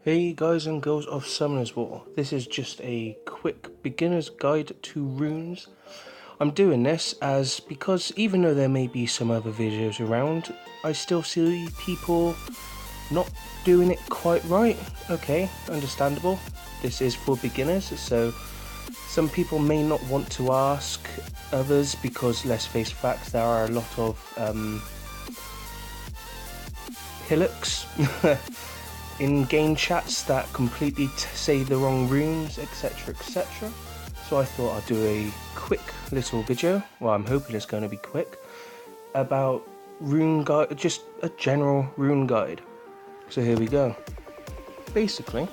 Hey guys and girls of Summoner's War, this is just a quick beginner's guide to runes. I'm doing this because even though there may be some other videos around, I still see people not doing it quite right. Okay, understandable. This is for beginners, so some people may not want to ask others because, let's face facts, there are a lot of hillocks in game chats that completely say the wrong runes, etc, etc. So I thought I'd do a quick little video, well I'm hoping it's going to be quick, about rune guide, just a general rune guide. So here we go. Basically,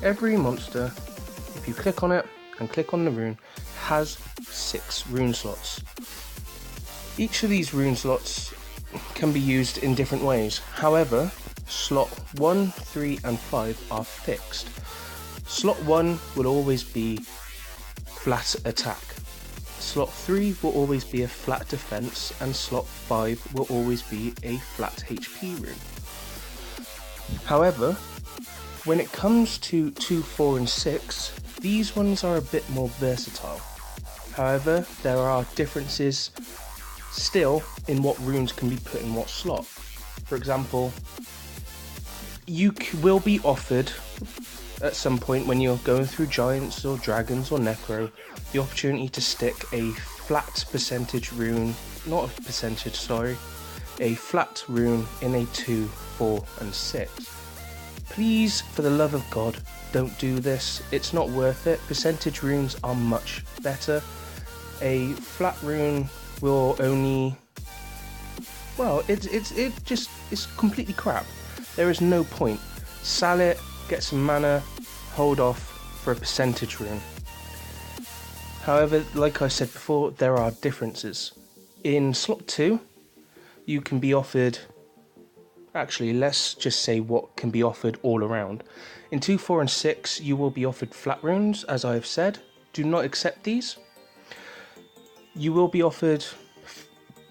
every monster, if you click on it and click on the rune, has 6 rune slots. Each of these rune slots can be used in different ways. However, slot 1, 3 and 5 are fixed. Slot 1 will always be flat attack. Slot 3 will always be a flat defense, and slot 5 will always be a flat HP rune. However, when it comes to 2, 4 and 6, these ones are a bit more versatile. However, there are differences still in what runes can be put in what slot. For example, you will be offered at some point when you're going through giants or dragons or necro the opportunity to stick a flat percentage rune, not a percentage, sorry, a flat rune in a 2, 4 and 6. Please, for the love of God, don't do this. It's not worth it. Percentage runes are much better. A flat rune will only, well, it's completely crap. There is no point. Sell it, get some mana, hold off for a percentage rune. However, like I said before, there are differences. In slot 2, you can be offered, actually let's just say what can be offered all around. In 2, 4 and 6, you will be offered flat runes, as I have said. Do not accept these. You will be offered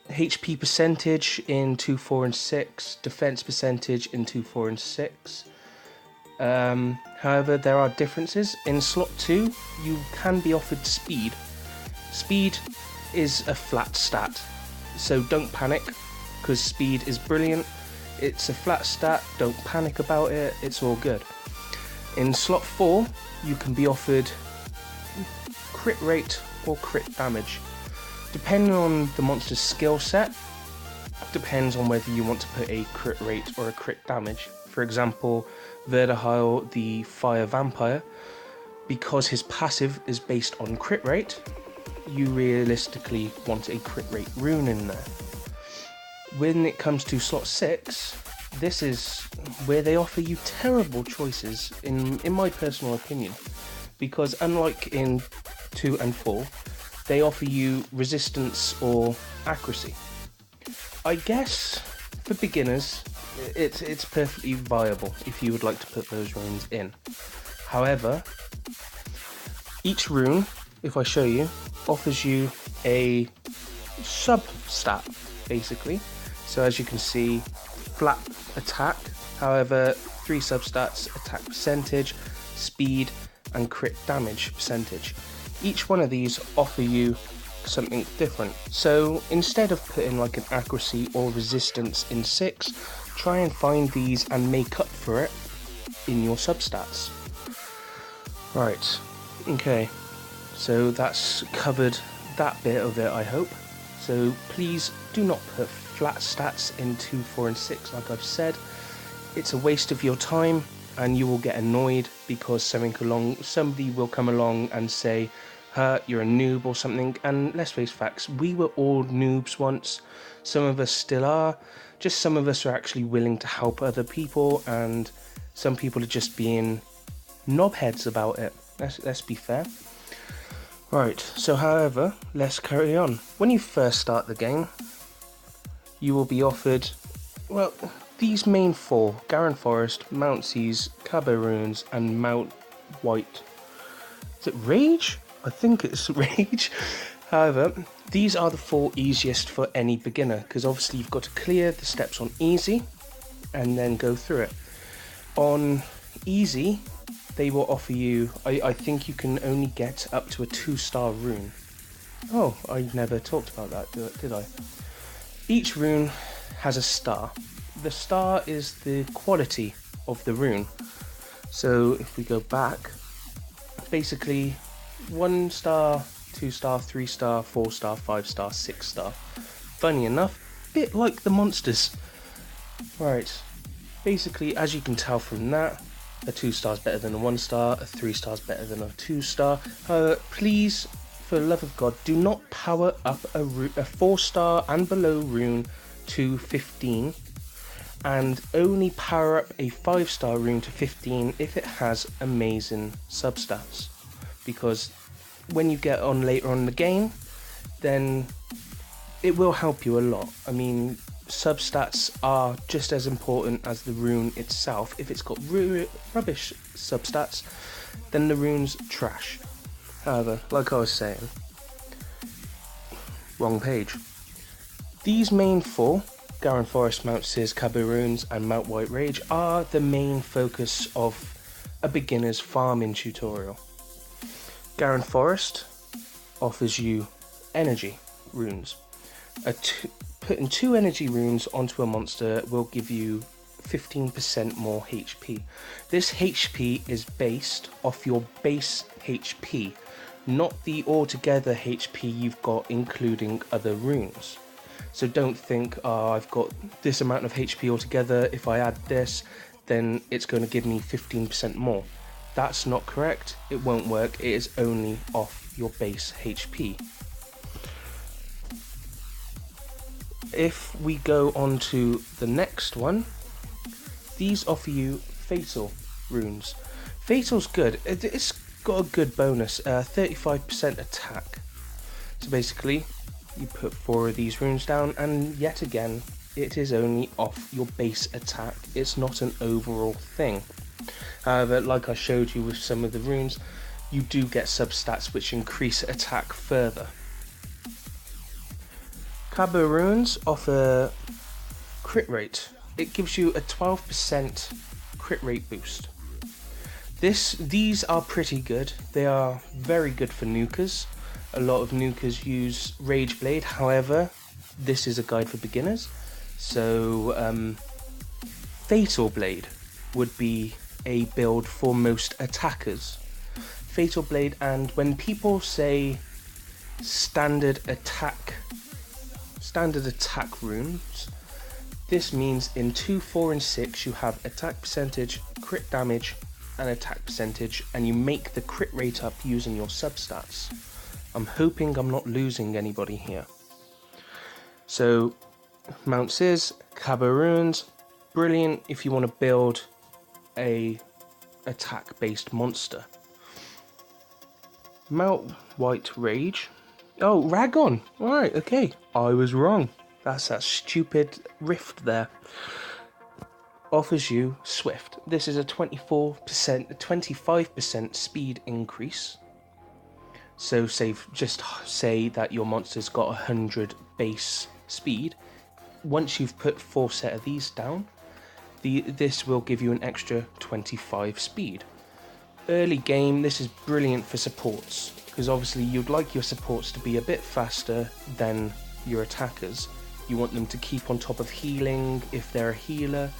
HP percentage in 2, 4 and 6, defense percentage in 2, 4 and 6. However, there are differences. In slot 2, you can be offered speed. Speed is a flat stat, so don't panic, because speed is brilliant. It's a flat stat, don't panic about it, it's all good. In slot 4, you can be offered crit rate or crit damage. Depending on the monster's skill set, depends on whether you want to put a crit rate or a crit damage. For example, Verdaheil, the Fire Vampire, because his passive is based on crit rate, you realistically want a crit rate rune in there. When it comes to slot 6, this is where they offer you terrible choices, in my personal opinion, because unlike in 2 and 4, they offer you resistance or accuracy. I guess for beginners, it's perfectly viable if you would like to put those runes in. However, each rune, if I show you, offers you a sub-stat, basically. So as you can see, flat attack, however, 3 substats: attack percentage, speed, and crit damage percentage. Each one of these offer you something different. So instead of putting like an accuracy or resistance in 6, try and find these and make up for it in your substats. Right, okay, so that's covered that bit of it, I hope. So please do not put flat stats in 2, 4 and 6 like I've said. It's a waste of your time and you will get annoyed because somebody will come along and say, you're a noob or something. And let's face facts, we were all noobs once. Some of us still are. Just some of us are actually willing to help other people, and some people are just being knobheads about it. Let's be fair. Right, so however, let's carry on. When you first start the game, you will be offered, well, these main 4: Garan Forest, Mount Seas, Cabo Ruins, and Mount White. Is it Rage? I think it's Rage. However, these are the 4 easiest for any beginner, because obviously you've got to clear the steps on easy and then go through it. On easy, they will offer you, I think you can only get up to a 2-star rune. Oh, I never talked about that, did I? Each rune has a star. The star is the quality of the rune. So if we go back, basically 1 star, 2 star, 3 star, 4 star, 5 star, 6 star. Funny enough, bit like the monsters. Right, basically as you can tell from that, a 2 star is better than a 1 star, a 3 star is better than a 2 star. Please, for the love of God, do not power up a 4 star and below rune to 15, and only power up a 5 star rune to 15 if it has amazing substats, because when you get on later on in the game, then it will help you a lot. I mean, substats are just as important as the rune itself. If it's got rubbish substats, then the rune's trash. However, like I was saying, wrong page. These main 4, Garan Forest, Mount Sis, Kabu Runes and Mount White Rage, are the main focus of a beginner's farming tutorial. Garan Forest offers you energy runes. Putting 2 energy runes onto a monster will give you 15% more HP. This HP is based off your base HP, not the altogether HP you've got including other runes. So don't think, oh, I've got this amount of HP altogether, if I add this, then it's going to give me 15% more. That's not correct, it won't work, it is only off your base HP. If we go on to the next one, these offer you Fatal runes. Fatal's good, it's got a good bonus, 35% attack. So basically, you put 4 of these runes down, and yet again, it is only off your base attack, it's not an overall thing. However, like I showed you with some of the runes, you do get substats which increase attack further. Kabu Runes offer crit rate. It gives you a 12% crit rate boost. These are pretty good. They are very good for nukers. A lot of nukers use Rage Blade. However, this is a guide for beginners. So Fatal Blade would be a build for most attackers. Fatal Blade, and when people say standard attack runes, this means in 2, 4 and 6 you have attack percentage, crit damage and attack percentage, and you make the crit rate up using your substats. I'm hoping I'm not losing anybody here. So Mount Sis, Kabu Runes, brilliant if you want to build a attack based monster. Mount White Rage. Oh, Ragon. Alright, okay. I was wrong. That's that stupid rift there. Offers you Swift. This is a 25% speed increase. So just say that your monster's got 100 base speed. Once you've put 4 set of these down, this will give you an extra 25 speed. Early game, this is brilliant for supports, because obviously you'd like your supports to be a bit faster than your attackers. You want them to keep on top of healing if they're a healer.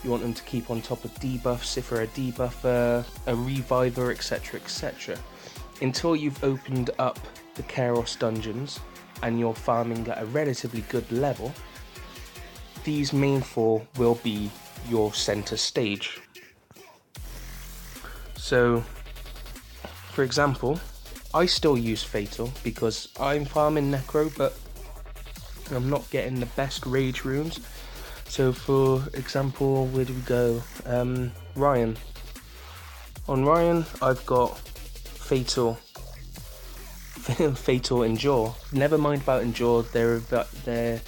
You want them to keep on top of debuffs if they're a debuffer, a reviver, etc, etc. Until you've opened up the Kairos dungeons and you're farming at a relatively good level, these main 4 will be your center stage. So, for example, I still use Fatal because I'm farming Necro, but I'm not getting the best Rage runes. So for example, where do we go? Ryan. On Ryan, I've got Fatal Endure. Never mind about Endure, they're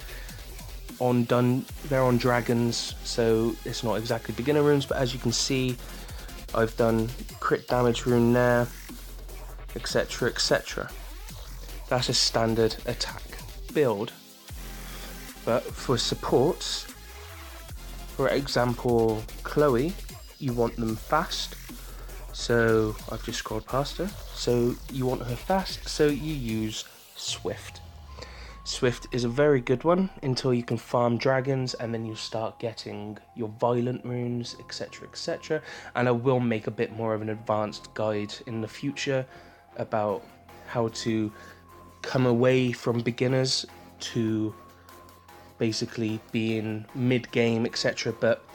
on dragons, so it's not exactly beginner runes, but as you can see, I've done crit damage rune there, etc, etc. That's a standard attack build. But for supports, for example Chloe, you want them fast. So I've just scrolled past her. So you want her fast, so you use Swift. Swift is a very good one until you can farm dragons, and then you start getting your violent runes, etc, etc. And I will make a bit more of an advanced guide in the future about how to come away from beginners to basically being mid-game, etc. But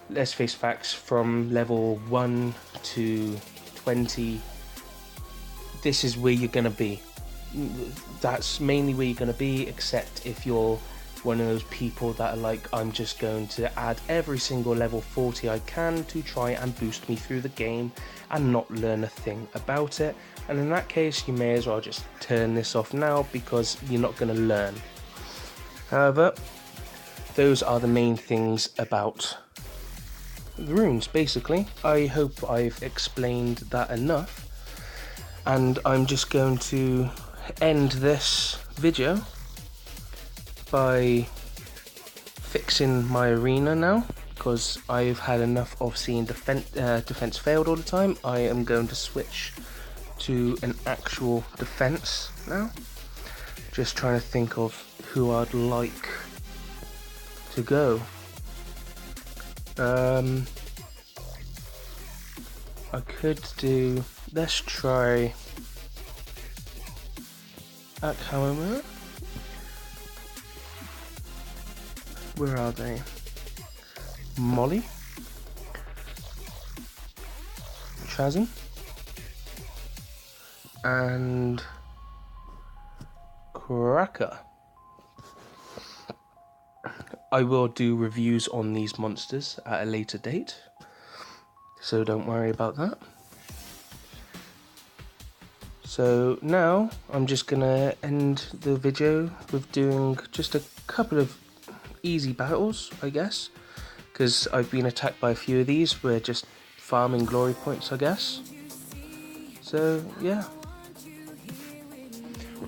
let's face facts, from level 1 to 20, this is where you're going to be. That's mainly where you're going to be, except if you're one of those people that are like, I'm just going to add every single level 40 I can to try and boost me through the game and not learn a thing about it. And in that case, you may as well just turn this off now, because you're not going to learn. However, those are the main things about the runes, basically. I hope I've explained that enough, and I'm just going to end this video by fixing my arena now, because I've had enough of seeing defense failed all the time. I am going to switch to an actual defense now. Just trying to think of who I'd like to go. I could do, let's try Akhammer. Where are they? Molly, Chasm, and Cracker. I will do reviews on these monsters at a later date, so don't worry about that. So now I'm just gonna end the video with doing just a couple of easy battles, I guess, because I've been attacked by a few of these. We're just farming glory points, I guess. So yeah,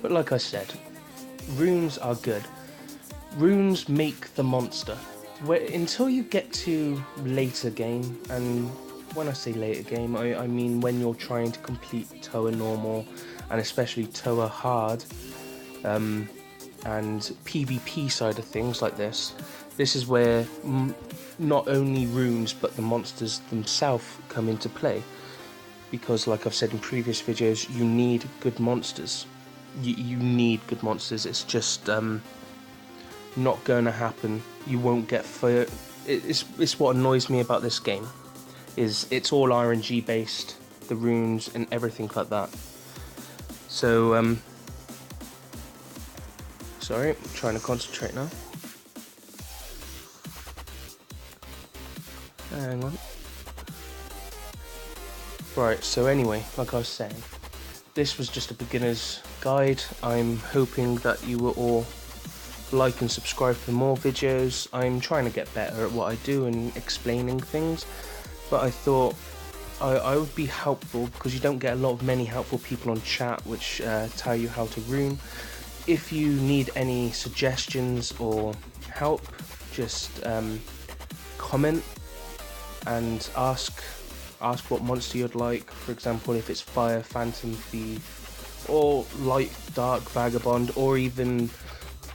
but like I said, runes are good. Runes make the monster. Until you get to later game, and when I say later game, I mean when you're trying to complete Toa normal, and especially Toa hard, and PvP side of things like this. This is where not only runes but the monsters themselves come into play, because like I've said in previous videos, you need good monsters. You need good monsters. It's just not going to happen. You won't get fur. It's what annoys me about this game, is it's all RNG based, the runes and everything like that. So sorry, I'm trying to concentrate now. Hang on. Right, so anyway, like I was saying, this was just a beginner's guide. I'm hoping that you will all like and subscribe for more videos. I'm trying to get better at what I do and explaining things, but I thought I would be helpful, because you don't get a lot of many helpful people on chat which tell you how to rune. If you need any suggestions or help, just comment and ask what monster you'd like. For example, if it's Fire Phantom Thief, or Light Dark Vagabond, or even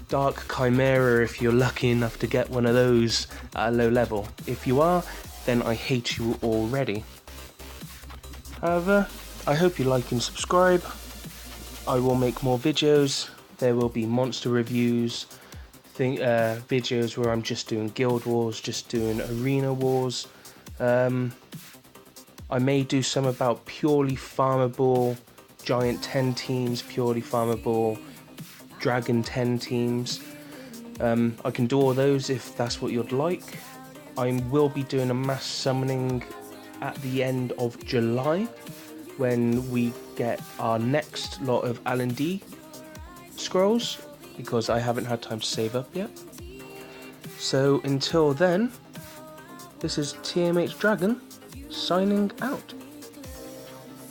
Dark Chimera if you're lucky enough to get one of those at a low level. If you are, then I hate you already. However, I hope you like and subscribe. I will make more videos. There will be monster reviews, videos where I'm just doing guild wars, just doing arena wars. I may do some about purely farmable Giant 10 teams, purely farmable Dragon 10 teams. I can do all those if that's what you'd like. I will be doing a mass summoning at the end of July, when we get our next lot of L&D scrolls, because I haven't had time to save up yet. So until then, this is TMH Dragon signing out.